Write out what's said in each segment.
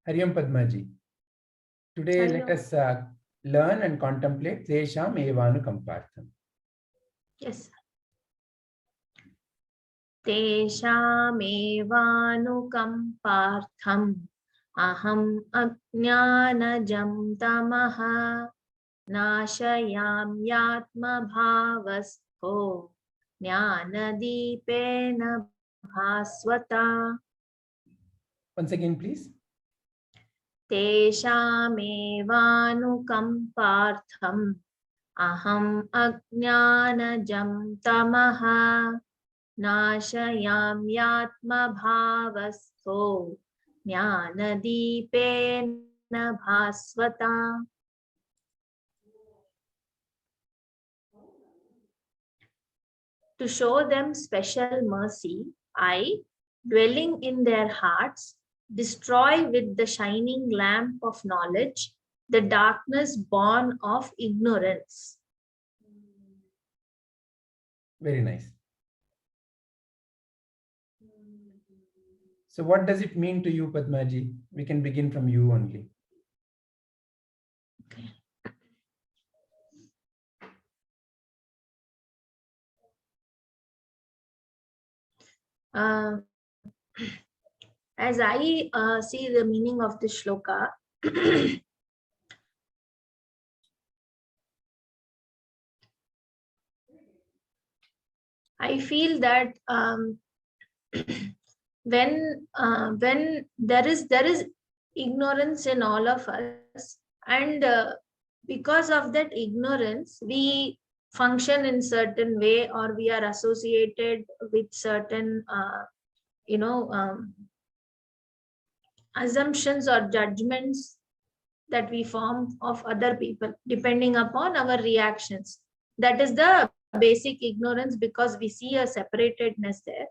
Hariam Padmaji. Today let us learn and contemplate tesam evanukampartham. Yes. Tesam evanukampartham aham ajnanajam tamah nasayamy atmabhavastho jnanadipena bhasvata. Once again, please. Tesam evanukampartham aham ajnanajam tamah nasayamy atmabhavastho jnanadipena bhasvata. To show them special mercy, I, dwelling in their hearts, destroy with the shining lamp of knowledge the darkness born of ignorance. Very nice. So what does it mean to you, Padmaji? We can begin from you only. Okay. As I see the meaning of this shloka, I feel that when there is ignorance in all of us, and because of that ignorance, we function in certain way, or we are associated with certain assumptions or judgments that we form of other people depending upon our reactions. That is the basic ignorance, because we see a separatedness there.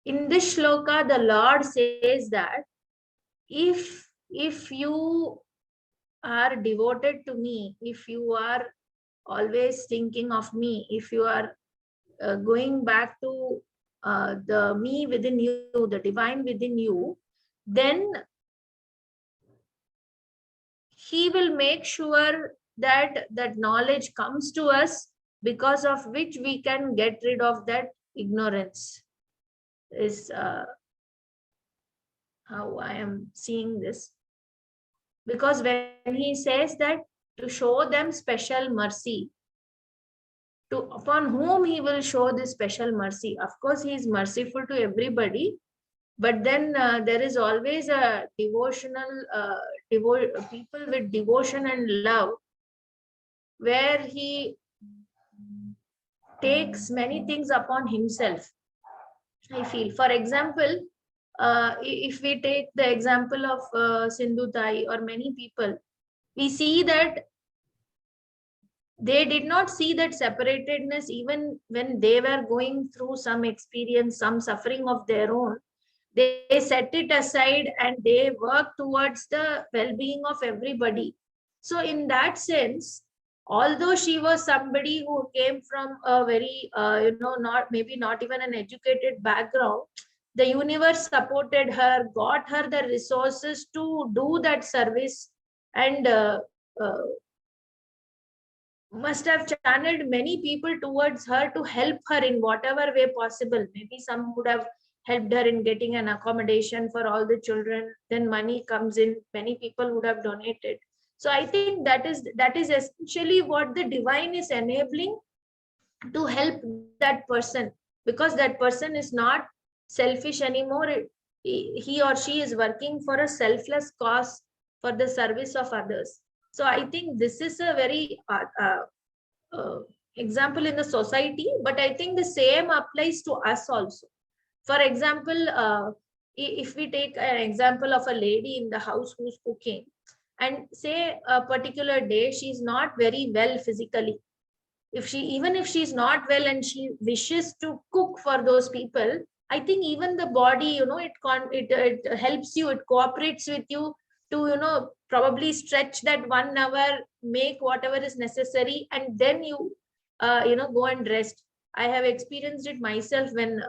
In this shloka, the Lord says that if you are devoted to me, if you are always thinking of me, if you are going back to the me within you, the divine within you, then he will make sure that that knowledge comes to us, because of which we can get rid of that ignorance. Is how I am seeing this. Because when he says that to show them special mercy, to upon whom he will show this special mercy, of course he is merciful to everybody, but then there is always a devotional people with devotion and love, where he takes many things upon himself. I feel, for example, if we take the example of Sindhu Tai or many people, we see that they did not see that separatedness even when they were going through some experience, some suffering of their own. They set it aside and they work towards the well-being of everybody. So in that sense, although she was somebody who came from a very not maybe not even an educated background, the universe supported her, got her the resources to do that service, and must have channeled many people towards her to help her in whatever way possible. Maybe some would have helped her in getting an accommodation for all the children. Then money comes in, many people would have donated. So I think that is essentially what the divine is enabling to help that person, because that person is not selfish anymore. He or she is working for a selfless cause, for the service of others. So I think this is a very example in the society, but I think the same applies to us also. For example, if we take an example of a lady in the house who's cooking, and say a particular day she's not very well physically, even if she's not well and she wishes to cook for those people, I think even the body, it helps you, it cooperates with you to probably stretch that 1 hour, make whatever is necessary, and then you go and rest. I have experienced it myself when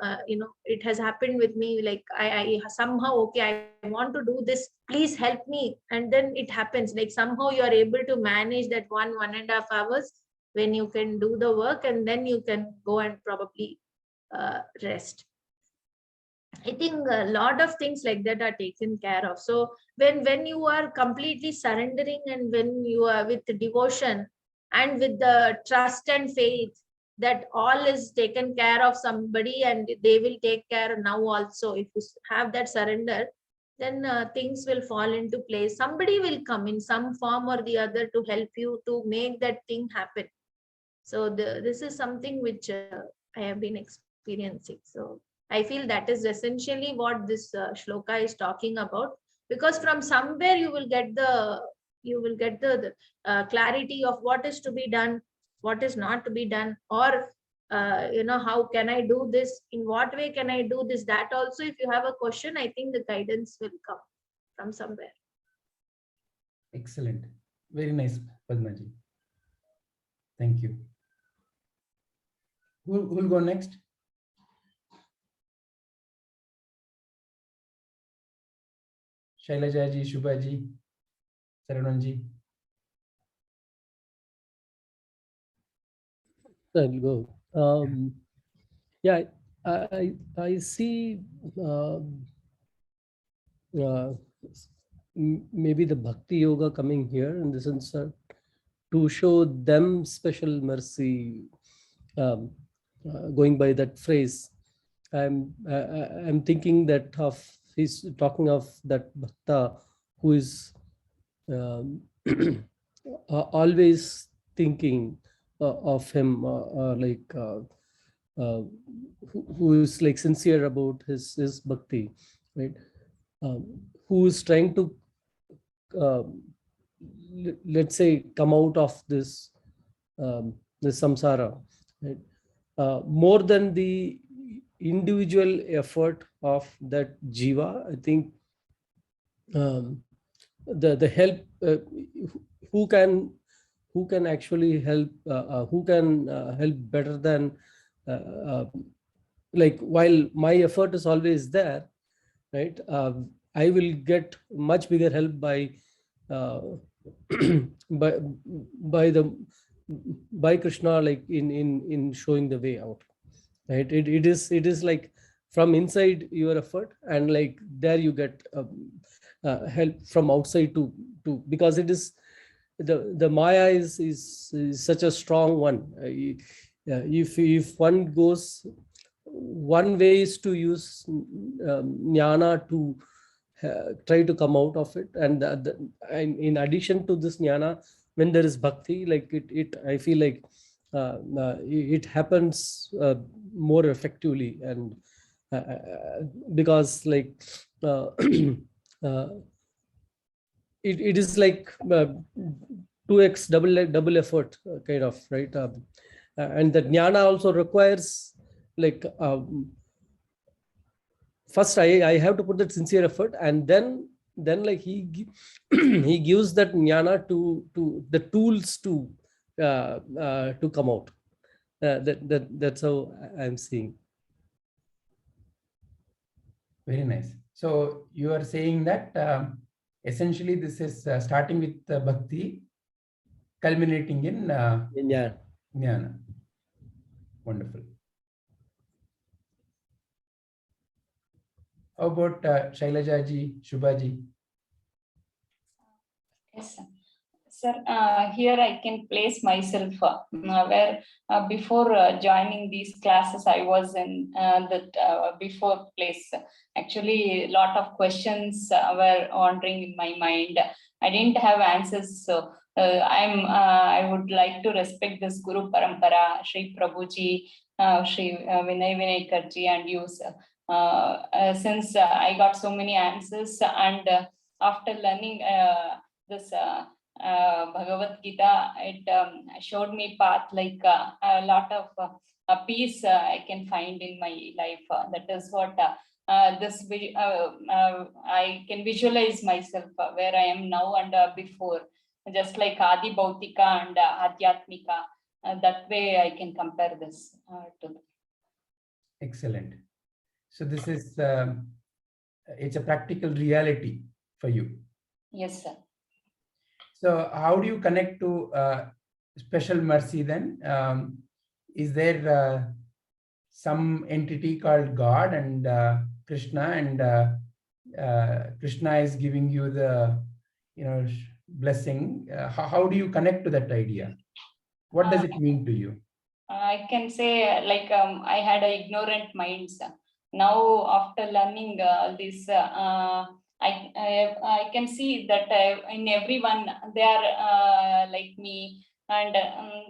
it has happened with me. Like I somehow, okay, I want to do this. Please help me, and then it happens. Like somehow you are able to manage that 1.5 hours when you can do the work, and then you can go and probably rest. I think a lot of things like that are taken care of. So when you are completely surrendering, and when you are with devotion and with the trust and faith that all is taken care of somebody and they will take care now also, if you have that surrender, then things will fall into place. Somebody will come in some form or the other to help you to make that thing happen. So this is something which I have been experiencing. So I feel that is essentially what this shloka is talking about, because from somewhere you will get the clarity of what is to be done, what is not to be done, or how can I do this, in what way can I do this. That also, if you have a question, I think the guidance will come from somewhere. Excellent. Very nice, Padmaji. Thank you. Who will go next? Shailaja ji, Shubha ji, Saranan ji. I'll go. Yeah, I see maybe the bhakti yoga coming here in the sense to show them special mercy. Going by that phrase, I'm thinking that he's talking of that bhakta who is always thinking of him, who is like sincere about his bhakti, right? Who is trying to let's say come out of this samsara, right? More than the individual effort of that jiva, I think the help, who can actually help, who can help better than like, while my effort is always there, right? I will get much bigger help by by Krishna, like in showing the way out, right? It is like from inside your effort, and like there you get help from outside to because it is the Maya is such a strong one. If one goes, one way is to use jnana to try to come out of it, and in addition to this jnana, when there is bhakti, like it I feel like it happens more effectively, and because like it is like 2x double effort kind of, right? And the jnana also requires like first I have to put that sincere effort, and then like he he gives that jnana to the tools to come out. That's how I'm seeing. Very nice. So you are saying that essentially this is starting with bhakti, culminating in jnana. Wonderful. How about Shailaja ji, Shubha ji? Yes, sir. Here I can place myself where before joining these classes, I was in that before place. Actually, a lot of questions were wandering in my mind. I didn't have answers, so I would like to respect this Guru Parampara, Sri Prabhuji, Sri Vinay Karji, and you, since I got so many answers, and after learning this Bhagavadgita, it showed me path, like a lot of peace I can find in my life. That is what I can visualize myself where I am now and before, just like Adi Bhautika and Adhyatmika. that way I can compare this to them. Excellent. So this is, it's a practical reality for you. Yes, sir. So how do you connect to special mercy then? Is there some entity called God and Krishna, and Krishna is giving you the, blessing? How do you connect to that idea? What does it mean to you? I can say like I had an ignorant mind. Now after learning this, I can see that in everyone they are like me, and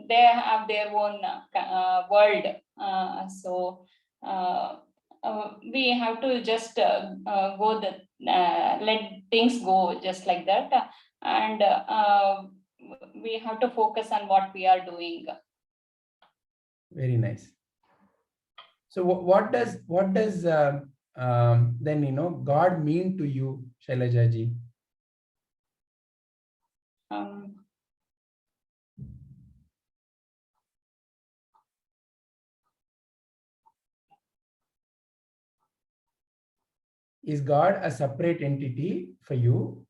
they have their own world. So we have to just go let things go just like that, and we have to focus on what we are doing. Very nice. So what does then God mean to you, Shailaja ji? Is God a separate entity for you,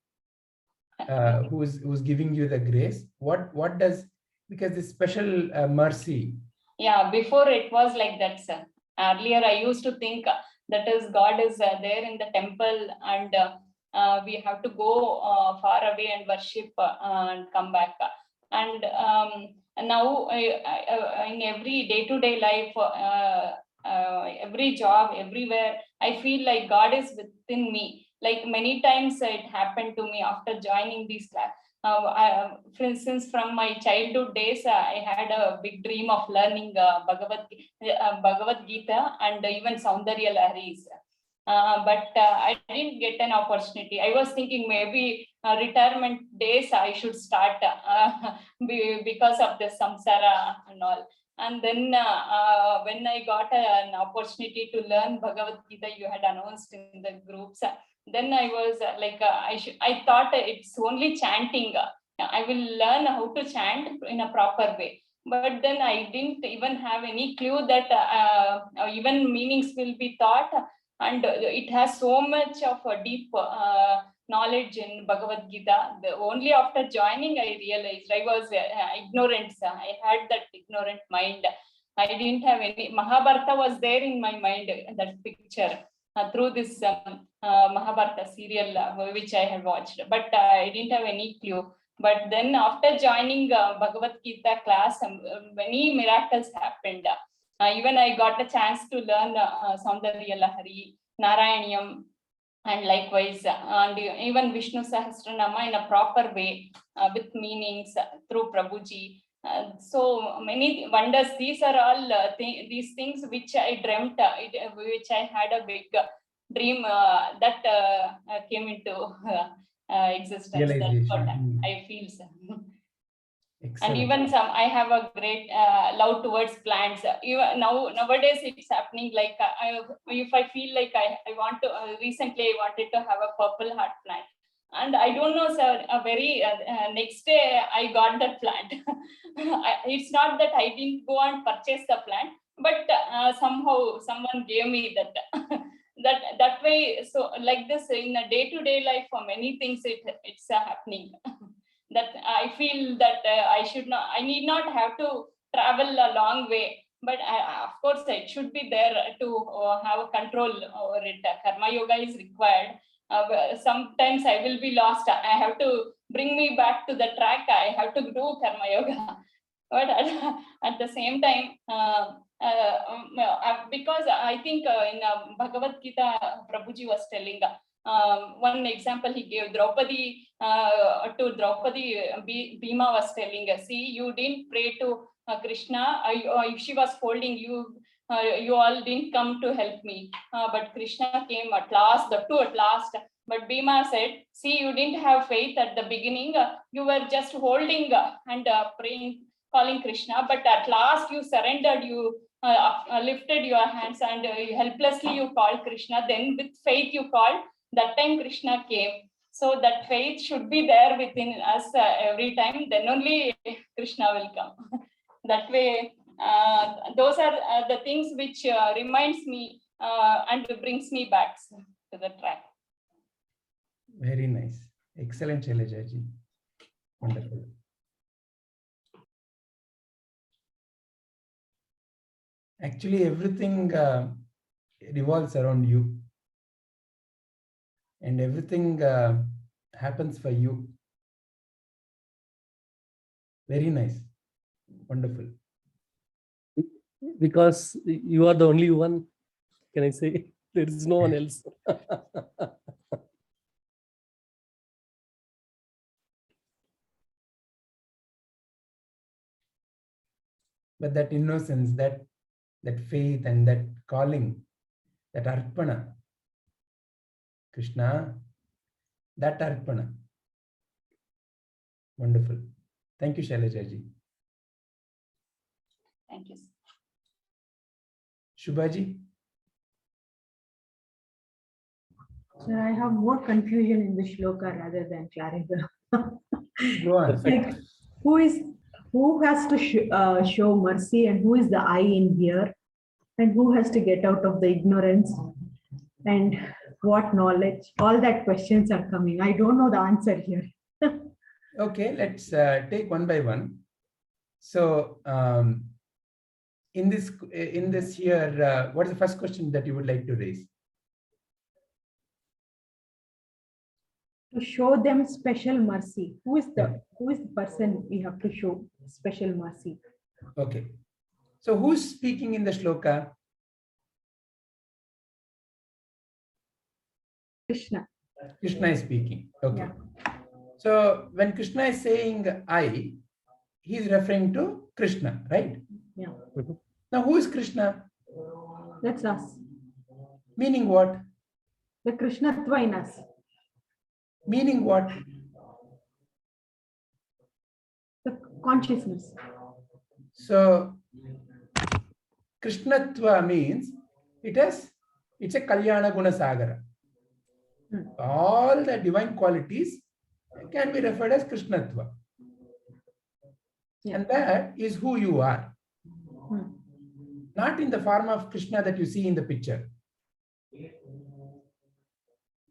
who's giving you the grace? What does, because this special mercy? Yeah, before it was like that, sir. Earlier I used to think that is God is there in the temple, and we have to go far away and worship and come back. And now in every day-to-day life, every job, everywhere, I feel like God is within me. Like many times it happened to me after joining these classes. For instance, from my childhood days, I had a big dream of learning Bhagavadgita and even Saundarya Laharis. But I didn't get an opportunity. I was thinking maybe retirement days I should start because of the samsara and all. And then when I got an opportunity to learn Bhagavad Gita, you had announced in the groups. Then I was like, I thought it's only chanting. I will learn how to chant in a proper way. But then I didn't even have any clue that even meanings will be taught. And it has so much of a deep knowledge in Bhagavad Gita. Only after joining, I realized I was ignorant. I had that ignorant mind. I didn't have any. Mahabharata was there in my mind, that picture. Through this Mahabharata serial which I had watched, but I didn't have any clue. But then after joining Bhagavad Gita class, many miracles happened. Even I got a chance to learn Saundarya Lahari, Narayanyam, and likewise, and even Vishnu Sahasranama in a proper way with meanings through Prabhuji. So many wonders. These are all these things which I dreamt, which I had a big dream that came into existence. That's what I feel. Excellent. And even I have a great love towards plants. Even nowadays it's happening. Like if I feel like I want to, recently I wanted to have a purple heart plant. And I don't know, sir, a very next day I got that plant. It's not that I didn't go and purchase the plant, but somehow someone gave me that. that way. So like this in a day-to-day life, for many things it's happening. That I feel that I need not have to travel a long way, but of course it should be there to have a control over it. Karma yoga is required. Sometimes I will be lost. I have to bring me back to the track. I have to do karma yoga. But at the same time, because I think in Bhagavad Gita, Prabhuji was telling one example he gave, Draupadi, to Draupadi, Bhima was telling, see, you didn't pray to Krishna, if she was holding you, you all didn't come to help me, but Krishna came at last, the two at last. But Bhima said, see, you didn't have faith at the beginning, you were just holding and praying, calling Krishna, but at last you surrendered, you lifted your hands and helplessly you called Krishna, then with faith you called, that time Krishna came. So that faith should be there within us every time, then only Krishna will come. That way, those are the things which reminds me and brings me back to the track. Very nice. Excellent, Shailajaji. Wonderful. Actually, everything revolves around you. And everything happens for you. Very nice. Wonderful. Because you are the only one, can I say? There is no one else. But that innocence, that faith and that calling, that arpana, Krishna, that arpana. Wonderful. Thank you, Shailajaji. Thank you. Shubhaji? Sir, I have more confusion in the shloka rather than clarity. Go on. Like, who has to show mercy, and who is the I in here, and who has to get out of the ignorance, and what knowledge? All that questions are coming. I don't know the answer here. Okay, let's take one by one. So, in this here, what is the first question that you would like to raise? To show them special mercy. Who is the person we have to show special mercy? Okay. So who's speaking in the shloka? Krishna. Krishna is speaking. Okay. Yeah. So when Krishna is saying I, he is referring to Krishna, right? Yeah. Now who is Krishna? That's us. Meaning what? The Krishnatva in us. Meaning what? The consciousness. So Krishnatva means it's a Kalyana Guna Sagara. All the divine qualities can be referred as Krishnatva. Yeah. And that is who you are. Not in the form of Krishna that you see in the picture.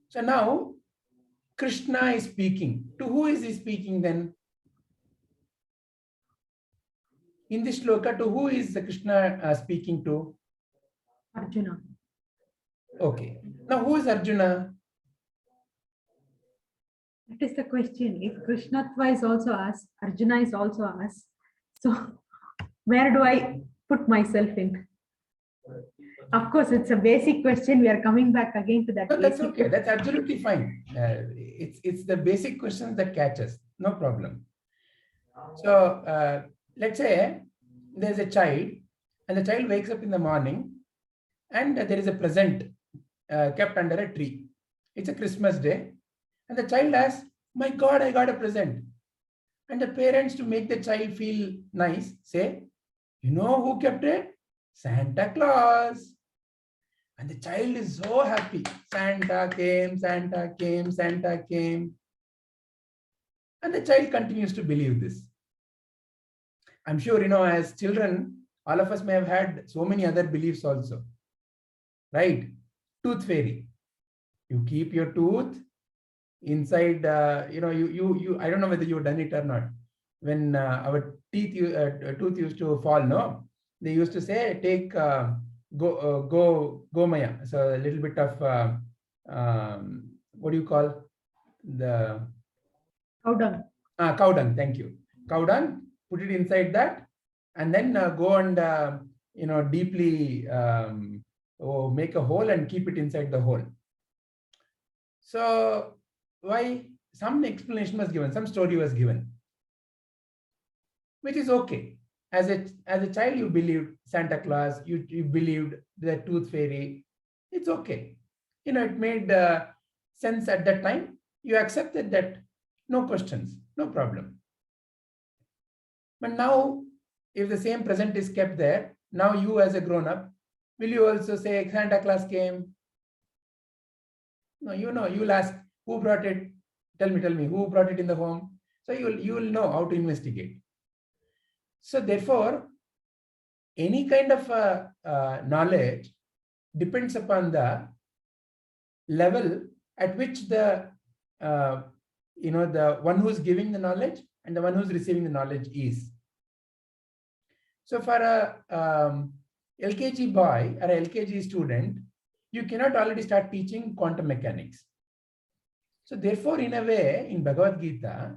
So now Krishna is speaking. To who is he speaking then? In this shloka, to who is the Krishna speaking to? Arjuna. Okay. Now who is Arjuna? That is the question. If Krishnatva is also us, Arjuna is also us. So where do I put myself in? Of course, it's a basic question. We are coming back again to that. No, that's okay. That's absolutely fine. It's the basic questions that catch us. No problem. So let's say there's a child and the child wakes up in the morning and there is a present kept under a tree. It's a Christmas day and the child asks, my God, I got a present. And the parents, to make the child feel nice, say, you know who kept it? Santa Claus. And the child is so happy. Santa came, Santa came, Santa came. And the child continues to believe this. I'm sure, as children, all of us may have had so many other beliefs also. Right? Tooth fairy. You keep your tooth inside, I don't know whether you've done it or not. When our tooth used to fall, no? They used to say, take Gomaya. So a little bit of, what do you call the? Cow dung. Cow dung, thank you. Cow dung, put it inside that and then go and, deeply make a hole and keep it inside the hole. So why? Some explanation was given, some story was given, which is okay. As a child, you believed Santa Claus, you believed the tooth fairy. It's okay. It made sense at that time. You accepted that, no questions, no problem. But now, if the same present is kept there, now you as a grown-up, will you also say Santa Claus came? No, you'll ask, who brought it? Tell me, who brought it in the home? So you will know how to investigate. So therefore, any kind of knowledge depends upon the level at which the the one who's giving the knowledge and the one who's receiving the knowledge is. So for a LKG boy or a LKG student, you cannot already start teaching quantum mechanics. So therefore, in a way, in Bhagavad Gita,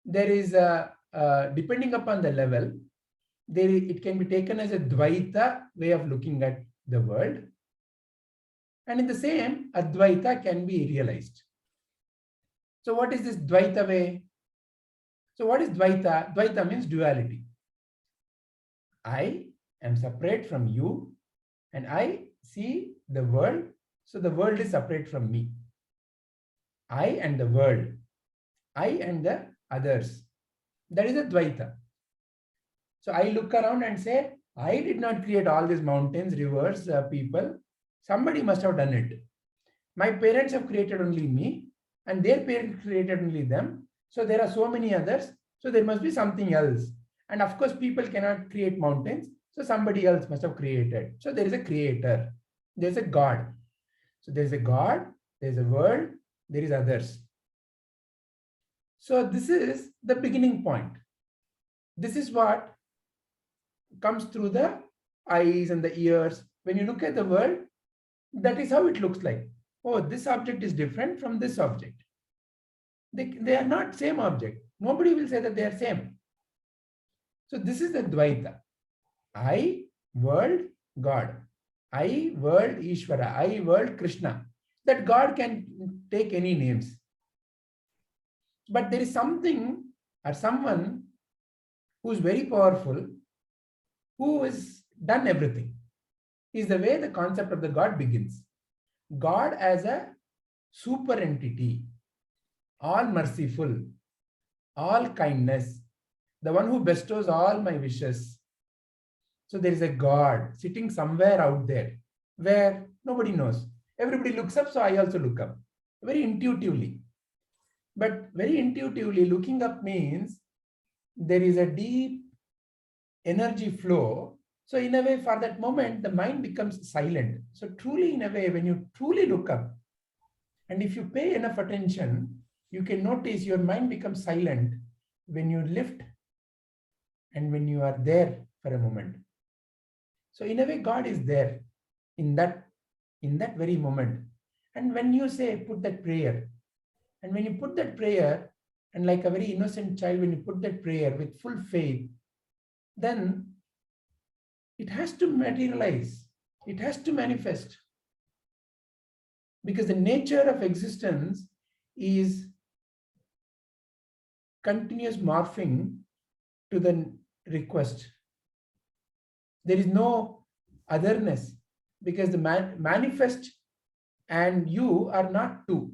there is depending upon the level, it can be taken as a Dvaita way of looking at the world. And in the same, Advaita can be realized. So what is this Dvaita way? So what is Dvaita? Dvaita means duality. I am separate from you and I see the world. So the world is separate from me. I and the world. I and the others. That is a Dvaita. So I look around and say, I did not create all these mountains, rivers, people. Somebody must have done it. My parents have created only me and their parents created only them. So there are so many others. So there must be something else. And of course, people cannot create mountains. So somebody else must have created. So there is a creator. There's a God. So there's a God, there's a world, there is others. So this is the beginning point. This is what comes through the eyes and the ears. When you look at the world, that is how it looks like. Oh, this object is different from this object. They are not same object. Nobody will say that they are same. So this is the Dvaita. I, world, God. I, world, Ishvara. I, world, Krishna. That God can take any names. But there is something or someone who is very powerful, who has done everything. Is the way the concept of the God begins. God as a super entity, all merciful, all kindness, the one who bestows all my wishes. So there is a God sitting somewhere out there where nobody knows. Everybody looks up, so I also look up. Very intuitively. But very intuitively looking up means there is a deep energy flow. So in a way, for that moment, the mind becomes silent. So truly, in a way, when you truly look up, and if you pay enough attention, you can notice your mind becomes silent when you lift and when you are there for a moment. So in a way, God is there in that very moment. And when you say, put that prayer, and when you put that prayer, and like a very innocent child, when you put that prayer with full faith, then it has to materialize. It has to manifest. Because the nature of existence is continuous morphing to the request. There is no otherness because the manifest and you are not two.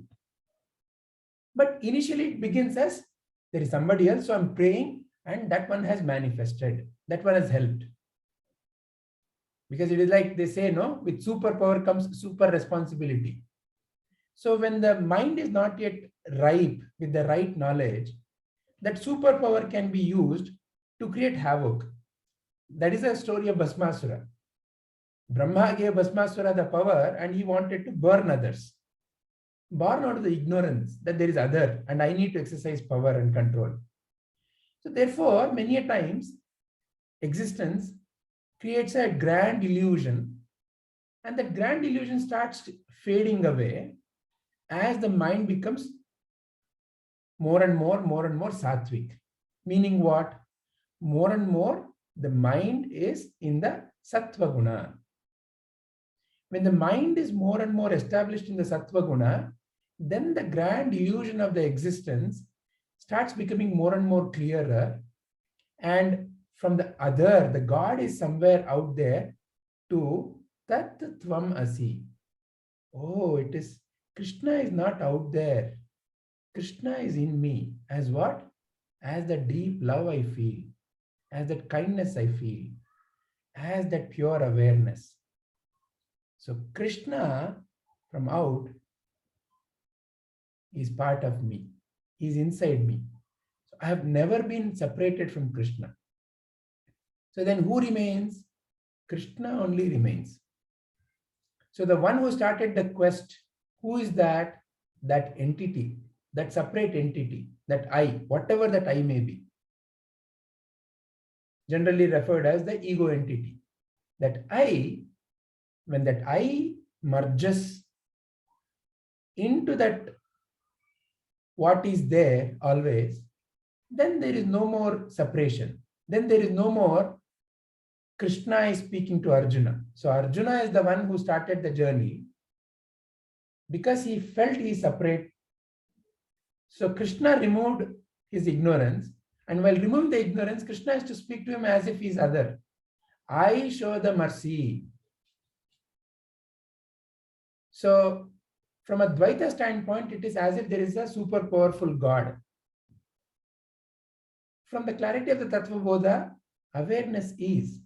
But initially it begins as there is somebody else, so I'm praying and that one has manifested. That one has helped. Because it is like they say, no, with superpower comes super responsibility. So when the mind is not yet ripe with the right knowledge, that superpower can be used to create havoc. That is a story of Bhasmasura. Brahma gave Bhasmasura the power and he wanted to burn others. Born out of the ignorance that there is other and I need to exercise power and control. So therefore, many a times, existence creates a grand illusion and that grand illusion starts fading away as the mind becomes more and more sattvic. Meaning what? More and more the mind is in the sattva guna. When the mind is more and more established in the sattva guna, then the grand illusion of the existence starts becoming more and more clearer. And from the other, the God is somewhere out there to tat tvam asi. Oh, it is Krishna is not out there. Krishna is in me. As what? As the deep love I feel, as that kindness I feel, as that pure awareness. So Krishna from out is part of me. He's inside me. So I have never been separated from Krishna. So then who remains? Krishna only remains. So the one who started the quest, who is that? That entity, that separate entity, that I, whatever that I may be, generally referred as the ego entity. That I, when that I merges into that what is there always, then there is no more separation. Then there is no more Krishna is speaking to Arjuna. So Arjuna is the one who started the journey because he felt he is separate. So Krishna removed his ignorance, and while removing the ignorance, Krishna has to speak to him as if he is other. I show the mercy. So from a Dvaita standpoint, it is as if there is a super powerful God. From the clarity of the Tattva Bodha, awareness is.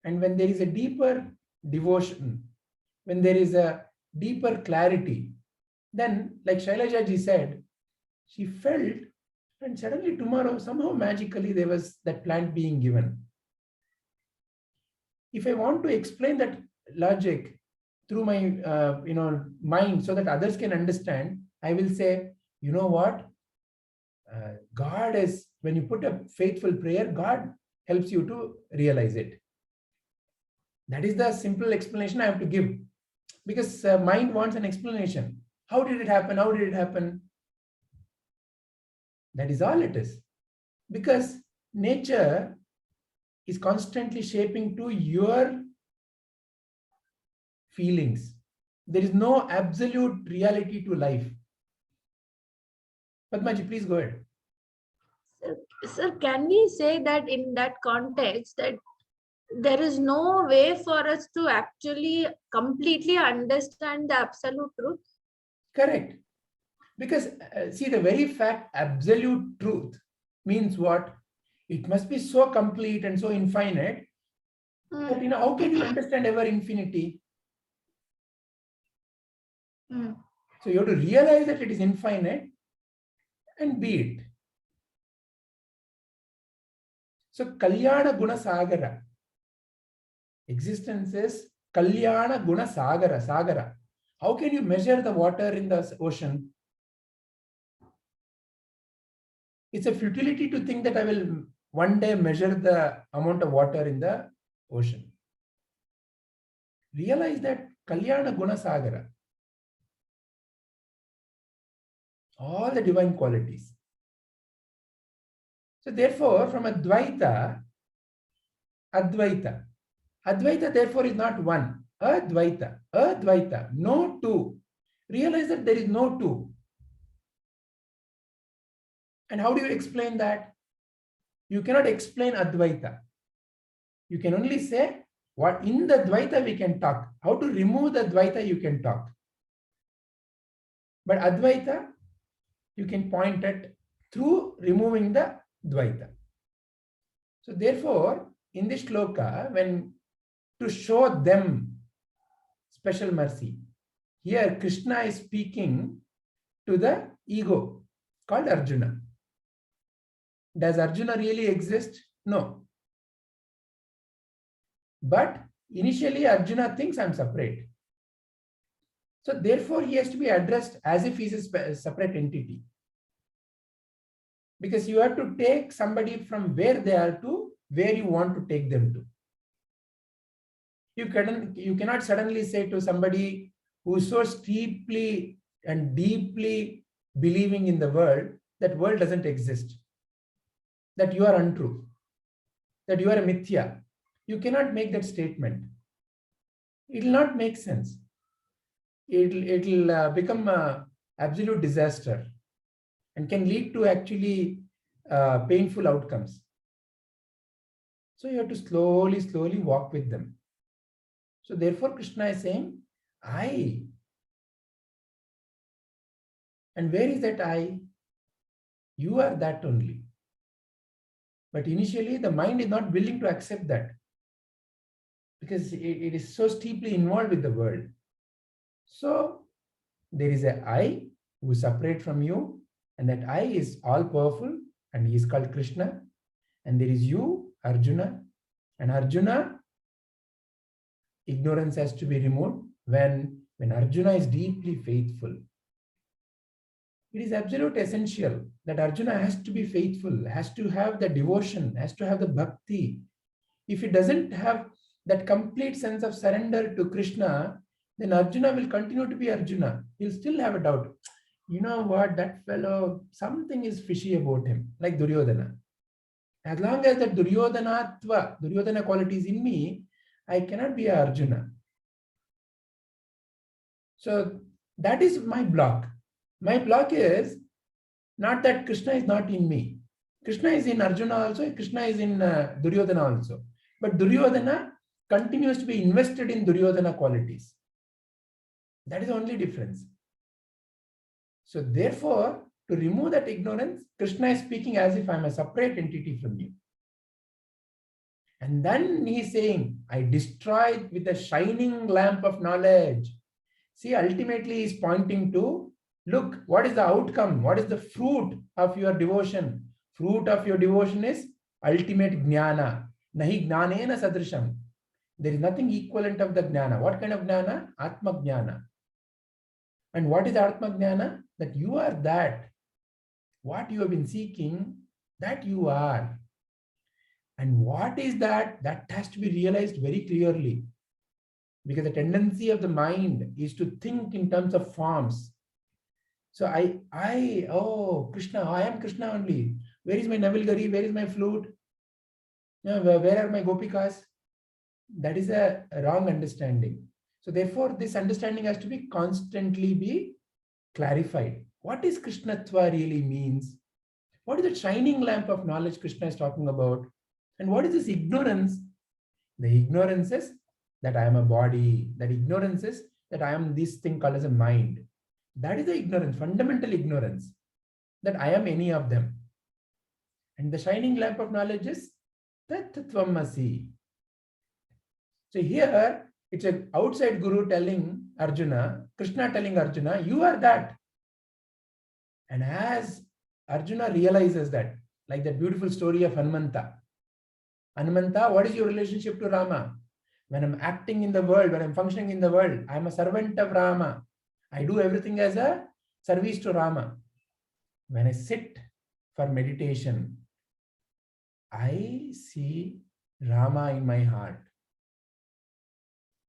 And when there is a deeper devotion, when there is a deeper clarity, then like Shailaja ji said, she felt, and suddenly tomorrow, somehow magically there was that plant being given. If I want to explain that logic through my mind so that others can understand, I will say, you know what? God is, when you put a faithful prayer, God helps you to realize it. That is the simple explanation I have to give. Because mind wants an explanation. How did it happen? How did it happen? That is all it is. Because nature is constantly shaping to your feelings. There is no absolute reality to life. Padmaji, please go ahead. Sir, can we say that in that context that there is no way for us to actually completely understand the absolute truth? Correct. Because see, the very fact absolute truth means what? It must be so complete and so infinite that how can you understand ever infinity? So you have to realize that it is infinite and be it. So Kalyana Guna Sagara. Existence is Kalyana Guna Sagara. Sagara. How can you measure the water in the ocean? It's a futility to think that I will one day measure the amount of water in the ocean. Realize that Kalyana Guna Sagara. All the divine qualities. So therefore, from Advaita, Advaita. Advaita therefore is not one. Advaita. Advaita. No two. Realize that there is no two. And how do you explain that? You cannot explain Advaita. You can only say what in the Dvaita we can talk. How to remove the Dvaita you can talk. But Advaita, you can point at through removing the Dvaita. So therefore, in this shloka, when to show them special mercy, here Krishna is speaking to the ego called Arjuna. Does Arjuna really exist? No. But initially Arjuna thinks I'm separate. So therefore he has to be addressed as if he's a separate entity. Because you have to take somebody from where they are to where you want to take them to. You cannot suddenly say to somebody who is so steeply and deeply believing in the world, that world doesn't exist, that you are untrue, that you are a mithya. You cannot make that statement. It will not make sense. It will become an absolute disaster and can lead to actually painful outcomes. So you have to slowly walk with them. So therefore Krishna is saying, I. And where is that I? You are that only. But initially the mind is not willing to accept that because it is so deeply involved with the world. So there is a I who is separate from you, and that I is all powerful, and he is called Krishna, and there is you, Arjuna, and Arjuna, ignorance has to be removed when Arjuna is deeply faithful. It is absolute essential that Arjuna has to be faithful, has to have the devotion, has to have the bhakti. If he doesn't have that complete sense of surrender to Krishna, then Arjuna will continue to be Arjuna. He'll still have a doubt. You know what, that fellow, something is fishy about him, like Duryodhana. As long as that Duryodhana quality is in me, I cannot be a Arjuna. So that is my block. My block is not that Krishna is not in me. Krishna is in Arjuna also, Krishna is in Duryodhana also. But Duryodhana continues to be invested in Duryodhana qualities. That is the only difference. So therefore, to remove that ignorance, Krishna is speaking as if I am a separate entity from you. And then he is saying, I destroyed with a shining lamp of knowledge. See, ultimately he is pointing to, look, what is the outcome? What is the fruit of your devotion? Fruit of your devotion is ultimate jnana. Nahi jnanena sadrisham. There is nothing equivalent of the jnana. What kind of jnana? Atma jnana. And what is Atma jnana? That you are that. What you have been seeking, that you are. And what is that? That has to be realized very clearly. Because the tendency of the mind is to think in terms of forms. So Krishna, I am Krishna only. Where is my Navilgari? Where is my flute? Where are my Gopikas? That is a wrong understanding. So therefore, this understanding has to be constantly be clarified. What is Krishnatva really means? What is the shining lamp of knowledge Krishna is talking about? And what is this ignorance? The ignorance is that I am a body. That ignorance is that I am this thing called as a mind. That is the ignorance, fundamental ignorance, that I am any of them. And the shining lamp of knowledge is Tat Tvamasi. So here, it's an outside guru telling Arjuna, Krishna telling Arjuna, you are that. And as Arjuna realizes that, like that beautiful story of Hanumanta. Hanumanta, what is your relationship to Rama? When I'm acting in the world, when I'm functioning in the world, I'm a servant of Rama. I do everything as a service to Rama. When I sit for meditation, I see Rama in my heart.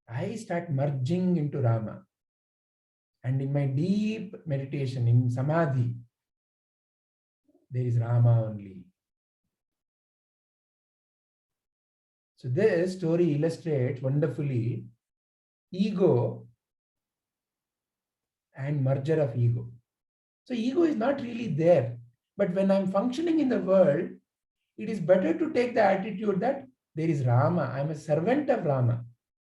I start merging into Rama. And in my deep meditation, in Samadhi, there is Rama only. So this story illustrates wonderfully ego and merger of ego. So ego is not really there. But when I'm functioning in the world, it is better to take the attitude that there is Rama. I'm a servant of Rama.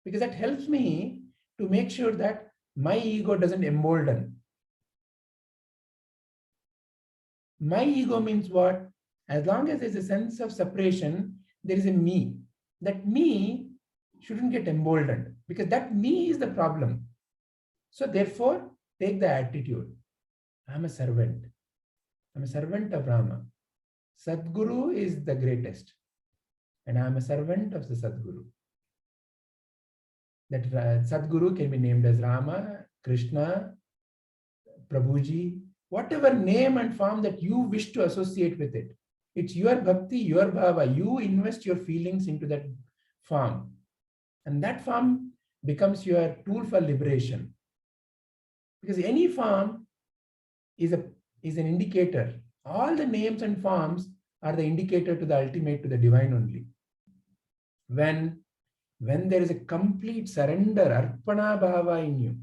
Because that helps me to make sure that my ego doesn't embolden. My ego means what? As long as there's a sense of separation, there is a me. That me shouldn't get emboldened because that me is the problem. So therefore, take the attitude. I'm a servant. I'm a servant of Rama. Sadguru is the greatest. And I'm a servant of the Sadguru. That Sadguru can be named as Rama, Krishna, Prabhuji, whatever name and form that you wish to associate with it. It's your bhakti, your bhava. You invest your feelings into that form. And that form becomes your tool for liberation. Because any form is an indicator. All the names and forms are the indicator to the ultimate, to the divine only. When there is a complete surrender, arpana bhava in you,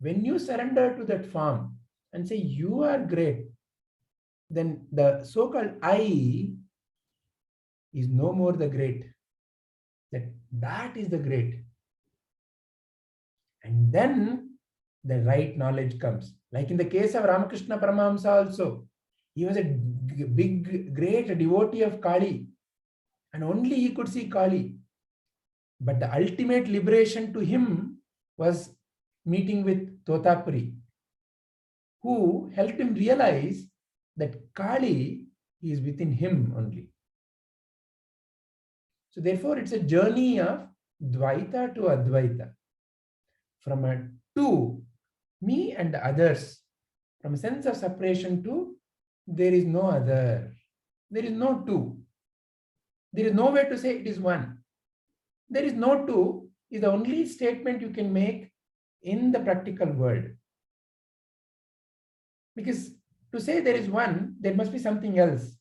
when you surrender to that form and say, you are great, then the so-called I is no more the great. That is the great. And then the right knowledge comes. Like in the case of Ramakrishna Paramahamsa also, he was a big, great devotee of Kali. And only he could see Kali. But the ultimate liberation to him was meeting with Totapuri, who helped him realize that Kali is within him only. So therefore, it's a journey of Dvaita to Advaita. From a to me and others. From a sense of separation to there is no other. There is no two. There is no way to say it is one. There is no two is the only statement you can make in the practical world. Because to say there is one, there must be something else.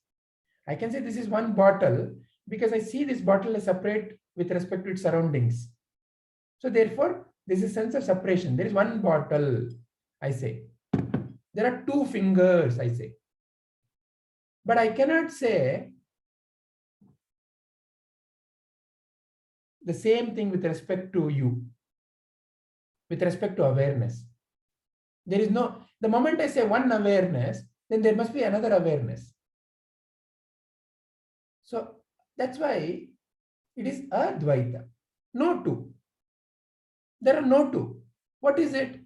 I can say this is one bottle because I see this bottle as separate with respect to its surroundings. So therefore, there is a sense of separation. There is one bottle, I say. There are two fingers, I say. But I cannot say the same thing with respect to you, with respect to awareness. There is no, the moment I say one awareness, then there must be another awareness. So that's why it is Advaita, no two. There are no two. What is it?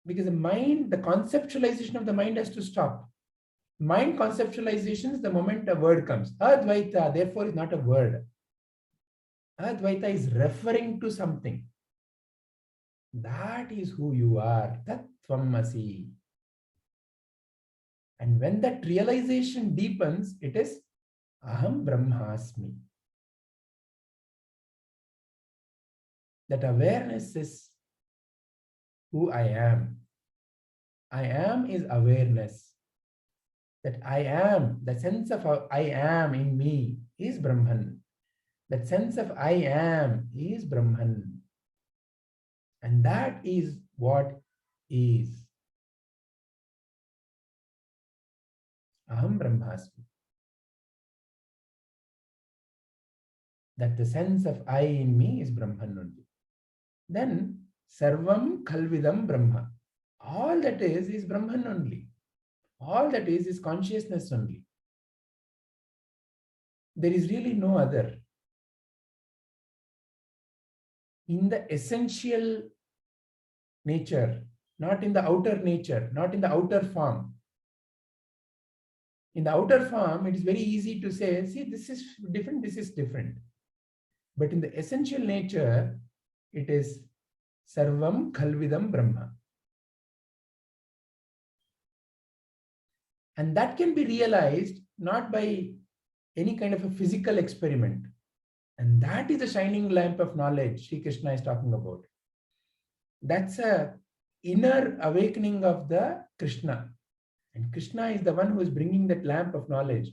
Because the mind, the conceptualization of the mind has to stop. Mind conceptualization is the moment a word comes. Advaita, therefore, is not a word. Advaita is referring to something. That is who you are. Tattvamasi. And when that realization deepens, it is aham brahmasmi. That awareness is who I am. I am is awareness. That I am, the sense of I am in me is Brahman. That sense of I am is Brahman. And that is what is. Aham brahmasmi. That the sense of I in me is Brahman only. Then sarvam khalvidam brahma. All that is Brahman only. All that is consciousness only. There is really no other. In the essential nature, not in the outer nature, not in the outer form. In the outer form, it is very easy to say, see, this is different, this is different. But in the essential nature, it is sarvam khalvidam brahma. And that can be realized not by any kind of a physical experiment. And that is the shining lamp of knowledge Sri Krishna is talking about. That's a inner awakening of the Krishna. And Krishna is the one who is bringing that lamp of knowledge.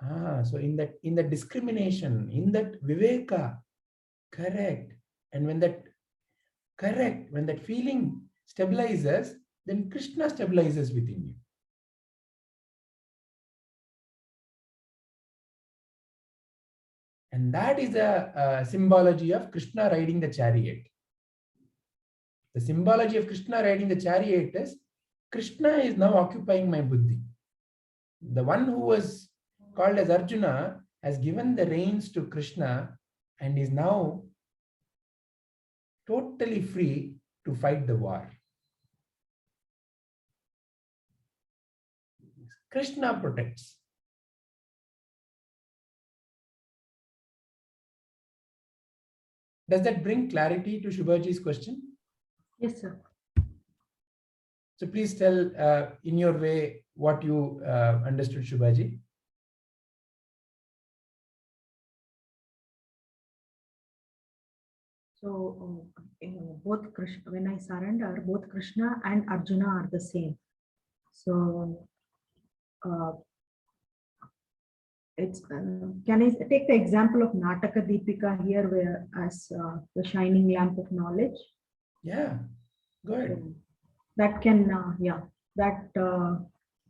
So in that discrimination, in that viveka, correct. And when that feeling stabilizes, then Krishna stabilizes within you. And that is the symbology of Krishna riding the chariot. The symbology of Krishna riding the chariot is Krishna is now occupying my buddhi. The one who was called as Arjuna has given the reins to Krishna and is now totally free to fight the war. Krishna protects. Does that bring clarity to Shubhaji's question? Yes, sir. So please tell in your way what you understood, Shubhaji. So both Krishna, when I surrender, both Krishna and Arjuna are the same. So it's can I take the example of Nataka Deepika here, where as the shining lamp of knowledge? Yeah, go ahead. That can that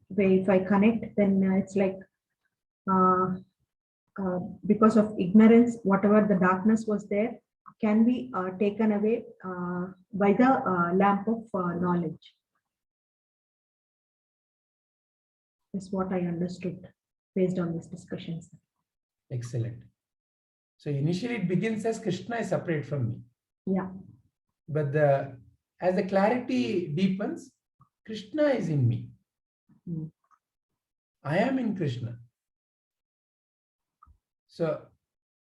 way, if I connect, then it's like because of ignorance, whatever the darkness was there can be taken away by the lamp of knowledge. Is what I understood based on these discussions. Excellent. So initially it begins as Krishna is separate from me. Yeah. But the as the clarity deepens, Krishna is in me. I am in Krishna. So,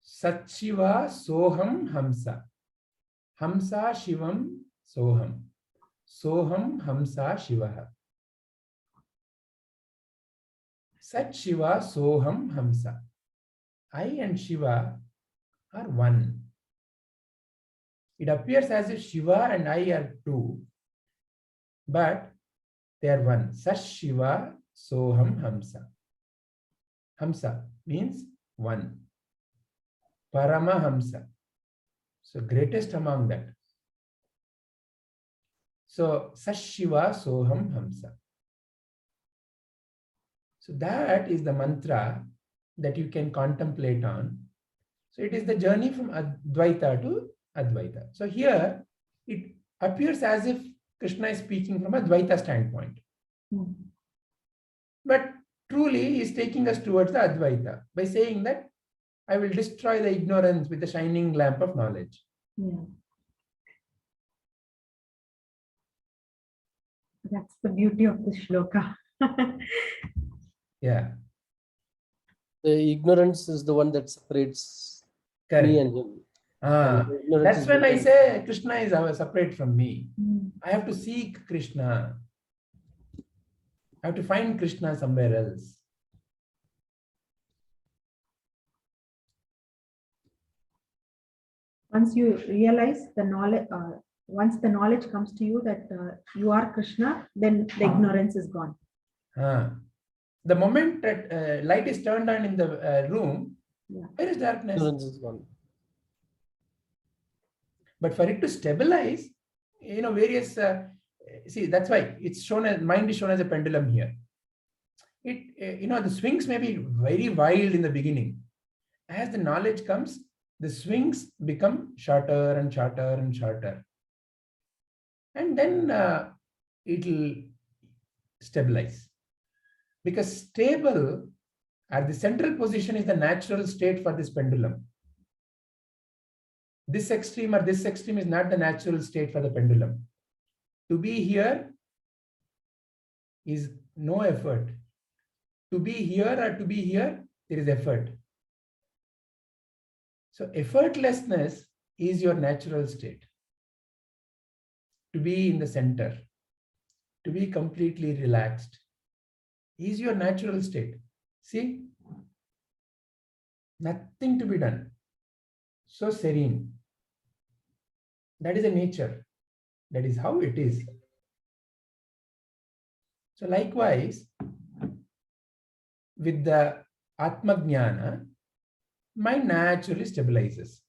Sat Shiva Soham Hamsa. Hamsa Shivam Soham. Soham Hamsa Shivaha. Sat Shiva Soham Hamsa. I and Shiva are one. It appears as if Shiva and I are two, but they are one. Sat Shiva Soham Hamsa. Hamsa means one. Paramahamsa. So greatest among that. So Sashiva Soham Hamsa. So that is the mantra that you can contemplate on. So it is the journey from Advaita to Advaita. So here it appears as if Krishna is speaking from a Advaita standpoint. But truly he is taking us towards the Advaita by saying that I will destroy the ignorance with the shining lamp of knowledge. That's the beauty of the shloka. Yeah. The ignorance is the one that separates me and him. That's when I say Krishna is separate from me. I have to seek Krishna. I have to find Krishna somewhere else. Once you realize the knowledge, once the knowledge comes to you that you are Krishna, then the ignorance is gone. The moment that light is turned on in the room, where is darkness? Ignorance is gone. But for it to stabilize, various, see, that's why it's shown as, mind is shown as a pendulum here. The swings may be very wild in the beginning. As the knowledge comes, the swings become shorter and shorter and shorter. And then it will stabilize. Because stable at the central position is the natural state for this pendulum. This extreme or this extreme is not the natural state for the pendulum. To be here is no effort. To be here or to be here, there is effort. So effortlessness is your natural state. To be in the center, to be completely relaxed is your natural state. See, nothing to be done. So serene. That is a nature. That is how it is. So likewise, with the atmajnana, mind naturally stabilizes.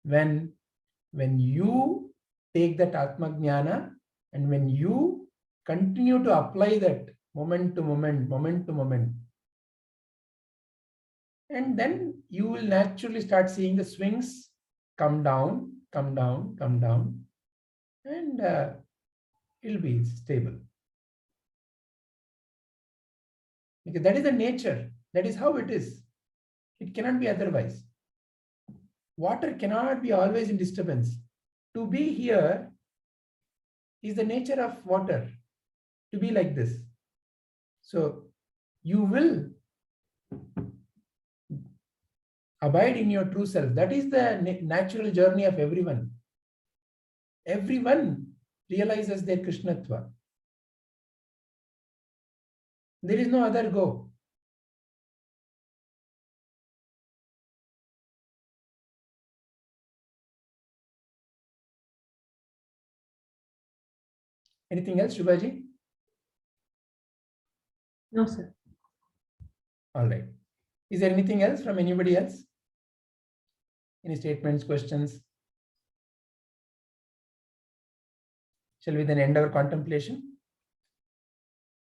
When you take that atmajnana and when you continue to apply that moment to moment, moment to moment, and then you will naturally start seeing the swings come down, come down, come down, and it will be stable. Because that is the nature. That is how it is. It cannot be otherwise. Water cannot be always in disturbance. To be here is the nature of water, to be like this. So you will abide in your true self. That is the natural journey of everyone. Everyone realizes their Krishnatva. There is no other go. Anything else, Shubhaji? No, sir. All right. Is there anything else from anybody else? Any statements, questions? Shall we then end our contemplation?